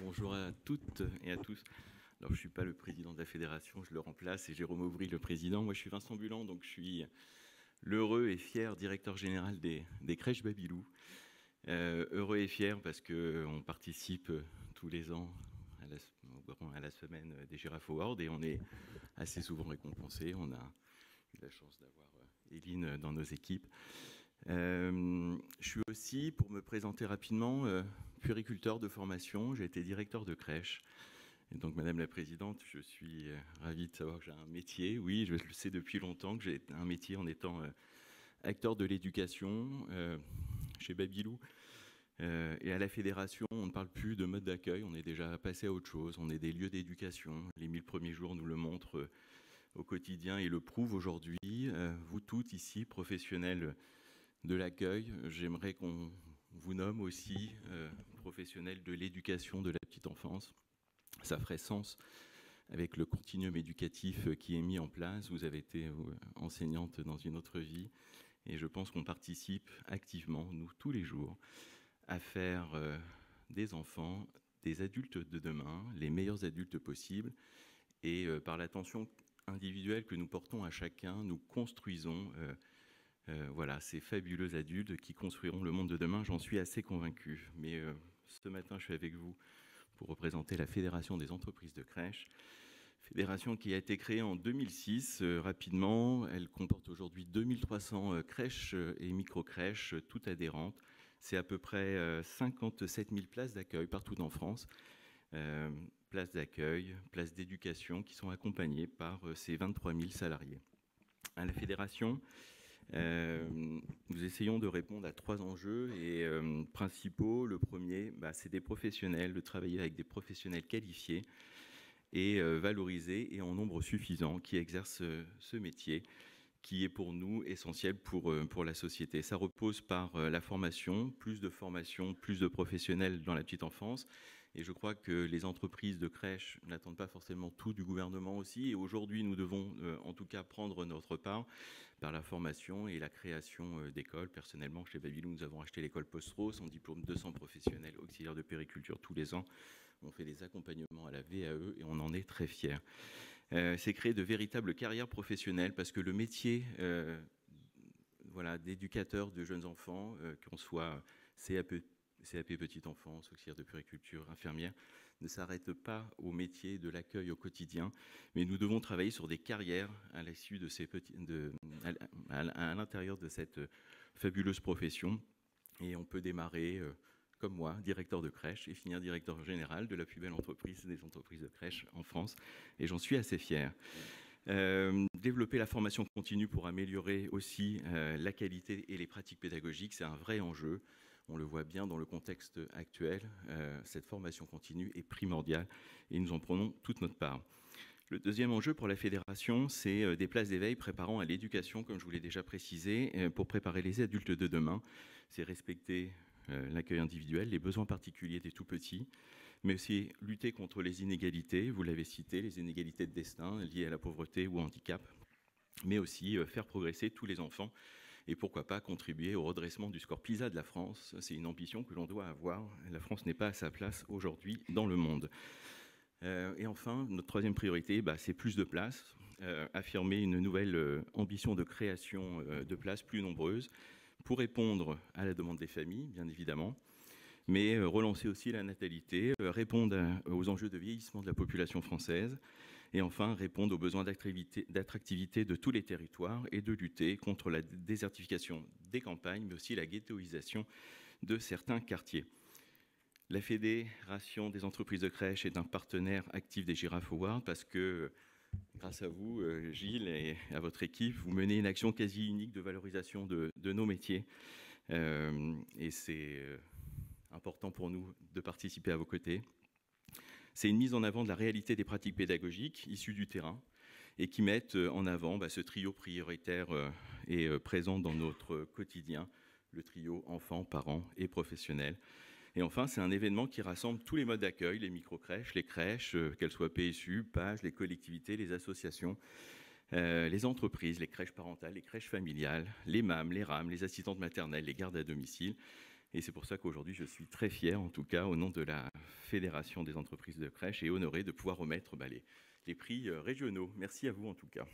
Bonjour à toutes et à tous. Alors, je ne suis pas le président de la fédération, je le remplace, c'est Jérôme Auvry, le président. Moi, je suis Vincent Bulan, donc je suis l'heureux et fier directeur général des crèches Babylou. Heureux et fier parce qu'on participe tous les ans à la semaine des Giraffe Awards et on est assez souvent récompensé. On a eu la chance d'avoir Éline dans nos équipes. Je suis aussi, pour me présenter rapidement, puériculteur de formation. J'ai été directeur de crèche. Et donc, Madame la Présidente, je suis ravi de savoir que j'ai un métier. Oui, je le sais depuis longtemps que j'ai un métier en étant acteur de l'éducation chez Babylou. Et à la Fédération, on ne parle plus de mode d'accueil, on est déjà passé à autre chose. On est des lieux d'éducation. Les 1000 premiers jours nous le montrent au quotidien et le prouvent aujourd'hui. Vous toutes ici, professionnels de l'accueil, j'aimerais qu'on vous nomme aussi professionnels de l'éducation de la petite enfance. Ça ferait sens avec le continuum éducatif qui est mis en place. Vous avez été enseignante dans une autre vie et je pense qu'on participe activement, nous, tous les jours, à faire des enfants, des adultes de demain, les meilleurs adultes possibles. Et par l'attention individuelle que nous portons à chacun, nous construisons voilà, ces fabuleux adultes qui construiront le monde de demain. J'en suis assez convaincu. Mais ce matin, je suis avec vous pour représenter la Fédération des entreprises de crèches. Fédération qui a été créée en 2006, rapidement. Elle comporte aujourd'hui 2300 crèches et micro-crèches, toutes adhérentes. C'est à peu près 57 000 places d'accueil partout en France. Places d'accueil, places d'éducation qui sont accompagnées par ces 23 000 salariés. À la Fédération, nous essayons de répondre à 3 enjeux principaux. Le premier, c'est des professionnels, de travailler avec des professionnels qualifiés et valorisés et en nombre suffisant qui exercent ce métier qui est pour nous essentiel pour la société. Ça repose par la formation, plus de professionnels dans la petite enfance. Et je crois que les entreprises de crèches n'attendent pas forcément tout du gouvernement aussi. Et aujourd'hui, nous devons en tout cas prendre notre part par la formation et la création d'écoles. Personnellement, chez Babylou, nous avons acheté l'école Post-Rose. On diplôme 200 professionnels auxiliaires de périculture tous les ans. On fait des accompagnements à la VAE et on en est très fiers. C'est créer de véritables carrières professionnelles parce que le métier voilà, d'éducateur de jeunes enfants, qu'on soit CAP petite enfance, auxiliaire de puériculture, infirmière, ne s'arrête pas au métier de l'accueil au quotidien, mais nous devons travailler sur des carrières à l'issue de à l'intérieur de cette fabuleuse profession. Et on peut démarrer comme moi, directeur de crèche, et finir directeur général de la plus belle entreprise des entreprises de crèche en France. Et j'en suis assez fier. Développer la formation continue pour améliorer aussi la qualité et les pratiques pédagogiques, c'est un vrai enjeu. On le voit bien dans le contexte actuel. Cette formation continue est primordiale et nous en prenons toute notre part. Le deuxième enjeu pour la Fédération, c'est des places d'éveil préparant à l'éducation, comme je vous l'ai déjà précisé, pour préparer les adultes de demain. C'est respecter l'accueil individuel, les besoins particuliers des tout-petits, mais aussi lutter contre les inégalités, vous l'avez cité, les inégalités de destin liées à la pauvreté ou au handicap, mais aussi faire progresser tous les enfants et pourquoi pas contribuer au redressement du score PISA de la France. C'est une ambition que l'on doit avoir. La France n'est pas à sa place aujourd'hui dans le monde. Et enfin, notre troisième priorité, c'est plus de places, affirmer une nouvelle ambition de création de places plus nombreuses pour répondre à la demande des familles, bien évidemment, mais relancer aussi la natalité, répondre aux enjeux de vieillissement de la population française et enfin répondre aux besoins d'attractivité de tous les territoires et de lutter contre la désertification des campagnes, mais aussi la ghettoisation de certains quartiers. La Fédération des entreprises de crèche est un partenaire actif des Giraffe Awards parce que, grâce à vous, Gilles, et à votre équipe, vous menez une action quasi unique de valorisation de nos métiers. Et c'est important pour nous de participer à vos côtés. C'est une mise en avant de la réalité des pratiques pédagogiques issues du terrain et qui mettent en avant ce trio prioritaire et présent dans notre quotidien, le trio enfants, parents et professionnels. Et enfin, c'est un événement qui rassemble tous les modes d'accueil, les micro-crèches, les crèches, qu'elles soient PSU, PAGE, les collectivités, les associations, les entreprises, les crèches parentales, les crèches familiales, les MAM, les RAM, les assistantes maternelles, les gardes à domicile. Et c'est pour ça qu'aujourd'hui, je suis très fier, en tout cas, au nom de la Fédération des entreprises de crèche, et honoré de pouvoir remettre les prix régionaux. Merci à vous, en tout cas.